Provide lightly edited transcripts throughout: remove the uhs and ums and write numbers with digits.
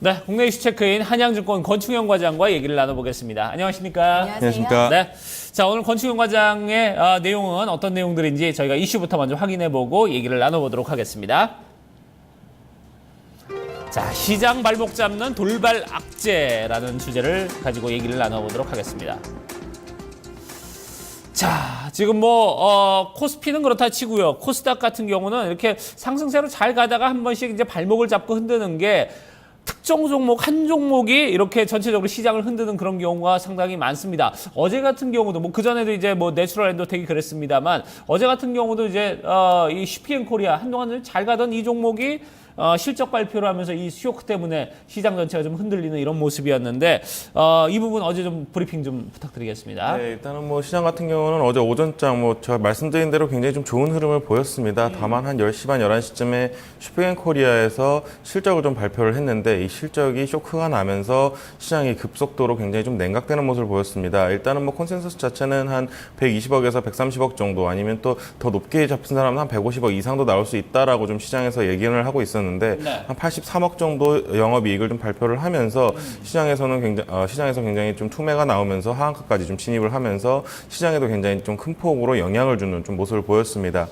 네, 국내 이슈 체크인 한양증권 권충현 과장과 얘기를 나눠보겠습니다. 안녕하십니까? 안녕하십니까? 네. 자, 오늘 권충현 과장의 내용은 어떤 내용들인지 저희가 이슈부터 먼저 확인해보고 얘기를 나눠보도록 하겠습니다. 자, 시장 발목 잡는 돌발 악재라는 주제를 가지고 얘기를 나눠보도록 하겠습니다. 자, 지금 코스피는 그렇다 치고요. 코스닥 같은 경우는 이렇게 상승세로 잘 가다가 한 번씩 이제 발목을 잡고 흔드는 게 특정 종목, 한 종목이 이렇게 전체적으로 시장을 흔드는 그런 경우가 상당히 많습니다. 어제 같은 경우도 그전에도 이제 내추럴 엔도텍이 그랬습니다만 어제 같은 경우도 이제 이 CPN코리아 한동안 잘 가던 이 종목이 실적 발표를 하면서 이 쇼크 때문에 시장 전체가 좀 흔들리는 이런 모습이었는데 이 부분 어제 좀 브리핑 좀 부탁드리겠습니다. 네, 일단은 시장 같은 경우는 어제 오전장 제가 말씀드린 대로 굉장히 좀 좋은 흐름을 보였습니다. 다만 한 10시 반, 11시쯤에 슈퍼앤코리아에서 실적을 좀 발표를 했는데 이 실적이 쇼크가 나면서 시장이 급속도로 굉장히 좀 냉각되는 모습을 보였습니다. 일단은 콘센서스 자체는 한 120억에서 130억 정도 아니면 또 더 높게 잡힌 사람은 한 150억 이상도 나올 수 있다라고 좀 시장에서 예견을 하고 있었는데 네. 한 83억 정도 영업이익을 좀 발표를 하면서 시장에서 굉장히 좀 투매가 나오면서 하한가까지 좀 진입을 하면서 시장에도 굉장히 좀 큰 폭으로 영향을 주는 좀 모습을 보였습니다.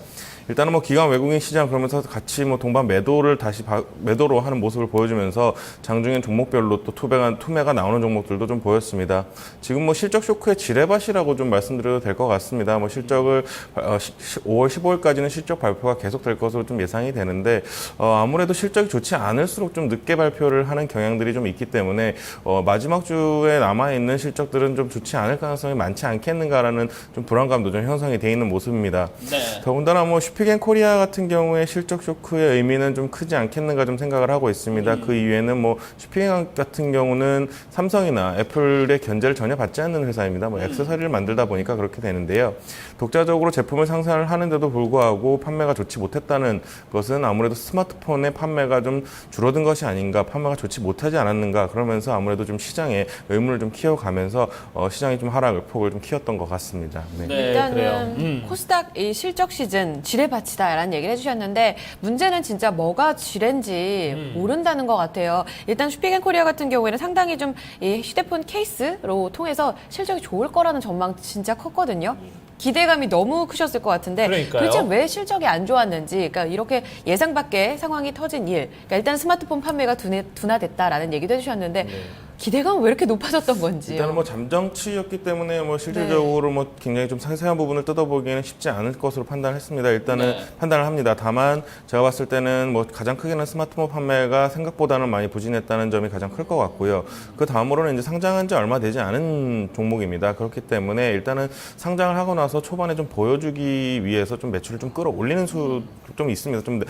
일단은 기관 외국인 시장 그러면서 같이 동반 매도를 다시 매도로 하는 모습을 보여주면서 장중엔 종목별로 또 투매가 나오는 종목들도 좀 보였습니다. 지금 실적 쇼크의 지뢰밭이라고 좀 말씀드려도 될 것 같습니다. 실적을 5월 15일까지는 실적 발표가 계속될 것으로 좀 예상이 되는데 아무래도 실적이 좋지 않을수록 좀 늦게 발표를 하는 경향들이 좀 있기 때문에 마지막 주에 남아 있는 실적들은 좀 좋지 않을 가능성이 많지 않겠는가라는 좀 불안감도 좀 형성이 돼 있는 모습입니다. 네. 더군다나 슈피겐코리아 같은 경우에 실적 쇼크의 의미는 좀 크지 않겠는가 좀 생각을 하고 있습니다. 그 이유에는 슈피겐 같은 경우는 삼성이나 애플의 견제를 전혀 받지 않는 회사입니다. 액세서리를 만들다 보니까 그렇게 되는데요. 독자적으로 제품을 생산을 하는데도 불구하고 판매가 좋지 못했다는 것은 아무래도 스마트폰의 판매가 좀 줄어든 것이 아닌가, 판매가 좋지 못하지 않았는가, 그러면서 아무래도 좀 시장에 의문을 좀 키워가면서 시장이 좀 하락을 폭을 좀 키웠던 것 같습니다. 네, 일단은 그래요. 코스닥 이 실적 시즌 지뢰밭이다라는 얘기를 해주셨는데 문제는 진짜 뭐가 지뢰인지 모른다는 것 같아요. 일단 슈피겐코리아 같은 경우에는 상당히 좀 이 휴대폰 케이스로 통해서 실적이 좋을 거라는 전망 진짜 컸거든요. 기대감이 너무 크셨을 것 같은데 그러니까요. 도대체 왜 실적이 안 좋았는지, 그러니까 이렇게 예상 밖의 상황이 터진 일, 그러니까 일단 스마트폰 판매가 둔화됐다라는 얘기도 해주셨는데 네. 기대감은 왜 이렇게 높아졌던 건지요? 일단은 잠정치였기 때문에 실질적으로 굉장히 좀 상세한 부분을 뜯어보기에는 쉽지 않을 것으로 판단했습니다. 일단은 네. 판단을 합니다. 다만 제가 봤을 때는 가장 크게는 스마트폰 판매가 생각보다는 많이 부진했다는 점이 가장 클 것 같고요. 그 다음으로는 이제 상장한 지 얼마 되지 않은 종목입니다. 그렇기 때문에 일단은 상장을 하고 나서 초반에 좀 보여주기 위해서 좀 매출을 좀 끌어올리는 수 좀 있습니다. 좀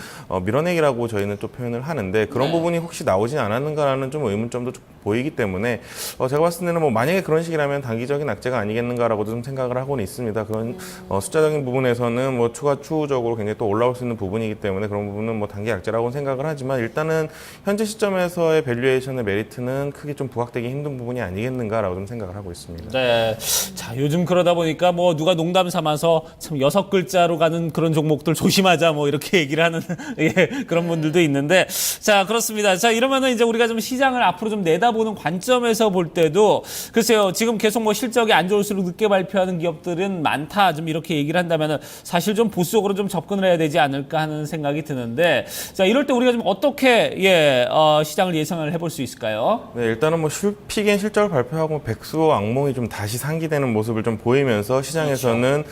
밀어내기라고 저희는 또 표현을 하는데 그런 네. 부분이 혹시 나오지 않았는가라는 좀 의문점도 좀 보이기 때문에 제가 봤을 때는 만약에 그런 식이라면 단기적인 악재가 아니겠는가라고도 좀 생각을 하고는 있습니다. 그런 숫자적인 부분에서는 추후적으로 굉장히 또 올라올 수 있는 부분이기 때문에 그런 부분은 단기 악재라고 생각을 하지만 일단은 현재 시점에서의 밸류에이션의 메리트는 크게 좀 부각되기 힘든 부분이 아니겠는가라고 좀 생각을 하고 있습니다. 네. 자, 요즘 그러다 보니까 누가 농담 삼아서 참 6글자로 가는 그런 종목들 조심하자 이렇게 얘기를 하는 예, 그런 분들도 있는데 자, 그렇습니다. 자, 이러면은 이제 우리가 좀 시장을 앞으로 좀 내다보는 관점에서 볼 때도 글쎄요. 지금 계속 실적이 안 좋을수록 늦게 발표하는 기업들은 많다. 좀 이렇게 얘기를 한다면은 사실 좀 보수적으로 좀 접근을 해야 되지 않을까 하는 생각이 드는데 자, 이럴 때 우리가 좀 어떻게 시장을 예상을 해볼 수 있을까요? 네, 일단은 슈피겐 실적을 발표하고 백수 악몽이 좀 다시 상기되는 모습을 좀 보이면서 시장에서는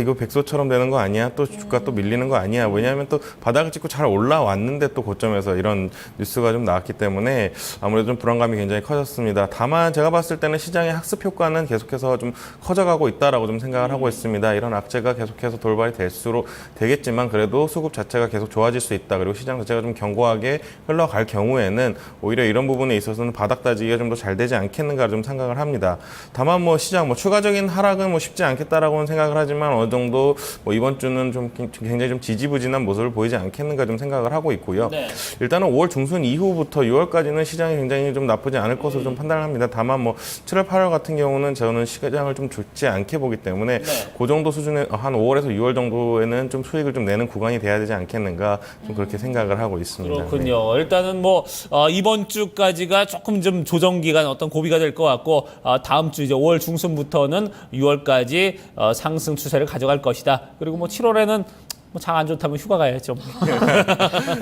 이거 백수처럼 되는 거 아니야? 또 주가 또 밀리는 거 아니야? 왜냐하면 또 바닥을 찍고 잘 올라왔는데 또 고점에서 이런 뉴스가 좀 나왔기 때문에 아무래도 좀 불안감이 굉장히 커졌습니다. 다만 제가 봤을 때는 시장의 학습 효과는 계속해서 좀 커져가고 있다라고 좀 생각을 하고 있습니다. 이런 악재가 계속해서 돌발이 될수록 되겠지만 그래도 수급 자체가 계속 좋아질 수 있다. 그리고 시장 자체가 좀 견고하게 흘러갈 경우에는 오히려 이런 부분에 있어서는 바닥 다지기가 좀 더 잘 되지 않겠는가 좀 생각을 합니다. 다만 시장 추가적인 하락은 쉽지 않겠다라고는 생각을 하지만 어느 정도 이번 주는 좀 굉장히 좀 지지부진한 모습을 보이지 않겠는가 좀 생각을 하고 있고요. 네. 일단은 5월 중순 이후부터 6월까지는 시장이 굉장히 굉장히 좀 나쁘지 않을 것으로 좀 판단을 합니다. 다만 뭐 7월, 8월 같은 경우는 저는 시장을 좀 좋지 않게 보기 때문에 그 정도 수준의 한 5월에서 6월 정도에는 좀 수익을 좀 내는 구간이 돼야 되지 않겠는가 좀 그렇게 생각을 하고 있습니다. 그렇군요. 일단은 뭐 이번 주까지가 조금 좀 조정 기간 어떤 고비가 될 것 같고 다음 주 이제 5월 중순부터는 6월까지 상승 추세를 가져갈 것이다. 그리고 뭐 7월에는 뭐 장 안 좋다면 휴가 가야죠.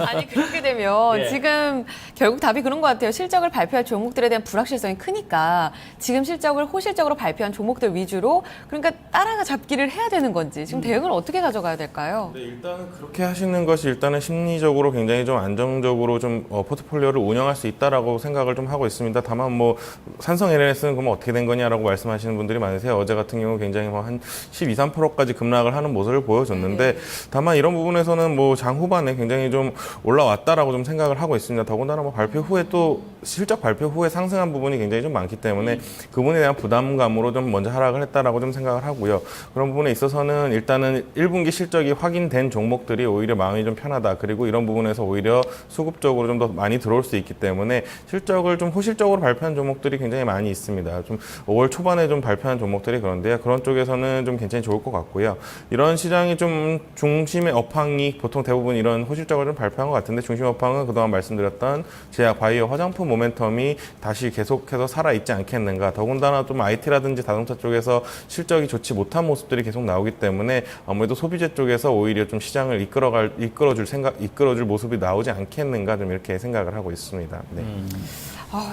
아니 그렇게 되면 예. 지금 결국 답이 그런 것 같아요. 실적을 발표할 종목들에 대한 불확실성이 크니까 지금 실적을 호실적으로 발표한 종목들 위주로 그러니까 따라가 잡기를 해야 되는 건지 지금 대응을 어떻게 가져가야 될까요? 네, 일단은 그렇게 하시는 것이 일단은 심리적으로 굉장히 좀 안정적으로 좀 포트폴리오를 운영할 수 있다라고 생각을 좀 하고 있습니다. 다만 뭐 산성 LNS는 그러면 어떻게 된 거냐라고 말씀하시는 분들이 많으세요. 어제 같은 경우 굉장히 뭐 한 12, 3%까지 급락을 하는 모습을 보여줬는데 다만 이런 부분에서는 뭐 장 후반에 굉장히 좀 올라왔다라고 좀 생각을 하고 있습니다. 더군다나 뭐 발표 후에 또 실적 발표 후에 상승한 부분이 굉장히 좀 많기 때문에 그 부분에 대한 부담감으로 좀 먼저 하락을 했다라고 좀 생각을 하고요. 그런 부분에 있어서는 일단은 1분기 실적이 확인된 종목들이 오히려 마음이 좀 편하다. 그리고 이런 부분에서 오히려 수급적으로 좀 더 많이 들어올 수 있기 때문에 실적을 좀 호실적으로 발표한 종목들이 굉장히 많이 있습니다. 좀 5월 초반에 좀 발표한 종목들이 그런데요. 그런 쪽에서는 좀 괜찮이 좋을 것 같고요. 이런 시장이 좀 중심의 업황이 보통 대부분 이런 호실적을 좀 발표한 것 같은데 중심 업황은 그동안 말씀드렸던 제약, 바이오, 화장품 모멘텀이 다시 계속해서 살아있지 않겠는가. 더군다나 좀 IT라든지 자동차 쪽에서 실적이 좋지 못한 모습들이 계속 나오기 때문에 아무래도 소비재 쪽에서 오히려 좀 시장을 이끌어줄 모습이 나오지 않겠는가 좀 이렇게 생각을 하고 있습니다. 네.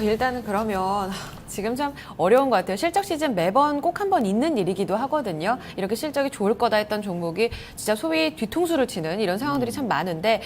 일단은 그러면 지금 참 어려운 것 같아요. 실적 시즌 매번 꼭 한 번 있는 일이기도 하거든요. 이렇게 실적이 좋을 거다 했던 종목이 진짜 소위 뒤통수를 치는 이런 상황들이 참 많은데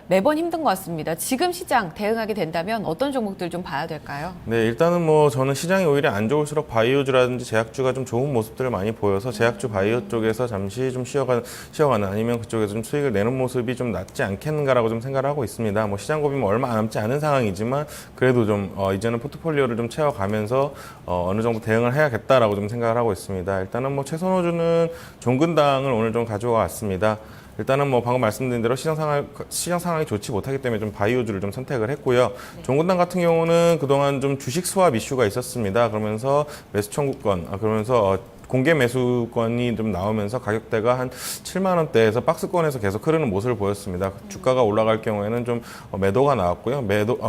매번 힘든 것 같습니다. 지금 시장 대응하게 된다면 어떤 종목들 좀 봐야 될까요? 네, 일단은 뭐 저는 시장이 오히려 안 좋을수록 바이오주라든지 제약주가 좀 좋은 모습들을 많이 보여서 제약주 바이오 쪽에서 잠시 좀 쉬어가는 아니면 그쪽에서 좀 수익을 내는 모습이 좀 낫지 않겠는가라고 좀 생각을 하고 있습니다. 뭐 시장 고비 뭐 얼마 남지 않은 상황이지만 그래도 좀 이제는 포트폴리오를 좀 채워가면서 어느 정도 대응을 해야겠다라고 좀 생각을 하고 있습니다. 일단은 뭐 최선호주는 종근당을 오늘 좀 가져와 왔습니다. 일단은 뭐 방금 말씀드린 대로 시장 상황이 좋지 못하기 때문에 좀 바이오주를 좀 선택을 했고요. 종근당 같은 경우는 그동안 좀 주식 스왑 이슈가 있었습니다. 그러면서 매수 청구권, 그러면서 공개 매수권이 좀 나오면서 가격대가 한 7만 원대에서 박스권에서 계속 흐르는 모습을 보였습니다. 주가가 올라갈 경우에는 좀 매도가 나왔고요.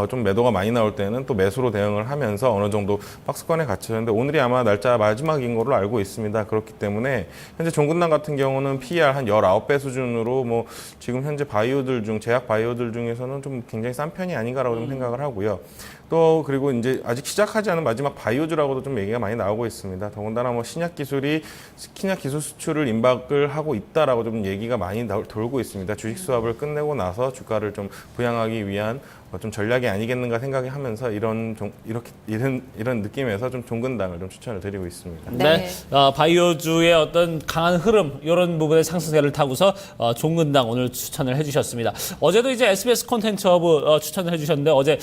좀 매도가 많이 나올 때는 또 매수로 대응을 하면서 어느 정도 박스권에 갇혔는데 오늘이 아마 날짜 마지막인 걸로 알고 있습니다. 그렇기 때문에 현재 종근당 같은 경우는 PER 한 19배 수준으로 뭐 지금 현재 제약 바이오들 중에서는 좀 굉장히 싼 편이 아닌가라고 좀 생각을 하고요. 또 그리고 이제 아직 시작하지 않은 마지막 바이오주라고도 좀 얘기가 많이 나오고 있습니다. 더군다나 뭐 신약 기술 수출을 임박을 하고 있다라고 좀 얘기가 많이 돌고 있습니다. 주식 수합을 끝내고 나서 주가를 좀 부양하기 위한 좀 전략이 아니겠는가 생각이 하면서 이런 느낌에서 좀 종근당을 좀 추천을 드리고 있습니다. 네. 바이오주의 어떤 강한 흐름 이런 부분의 상승세를 타고서 종근당 오늘 추천을 해주셨습니다. 어제도 이제 SBS 콘텐츠 허브 추천을 해주셨는데 어제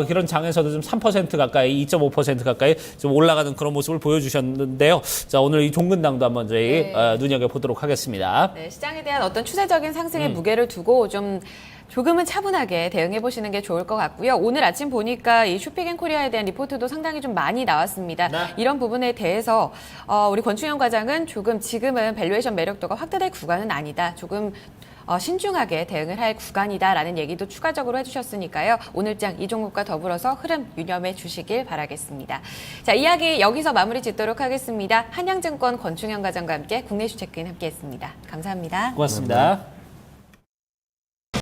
이런 장에서도 좀 3% 가까이 2.5% 가까이 좀 올라가는 그런 모습을 보여주셨는데요. 자, 오늘 이 종근당도 한번 저희 눈여겨보도록 하겠습니다. 네, 시장에 대한 어떤 추세적인 상승의 무게를 두고 조금은 차분하게 대응해 보시는 게 좋을 것 같고요. 오늘 아침 보니까 이 쇼핑앤코리아에 대한 리포트도 상당히 좀 많이 나왔습니다. 이런 부분에 대해서 우리 권충현 과장은 지금은 밸류에이션 매력도가 확대될 구간은 아니다. 조금 신중하게 대응을 할 구간이다라는 얘기도 추가적으로 해주셨으니까요. 오늘장 이 종목과 더불어서 흐름 유념해 주시길 바라겠습니다. 자, 이야기 여기서 마무리 짓도록 하겠습니다. 한양증권 권충현 과장과 함께 국내 이슈 체크인 함께했습니다. 감사합니다. 고맙습니다.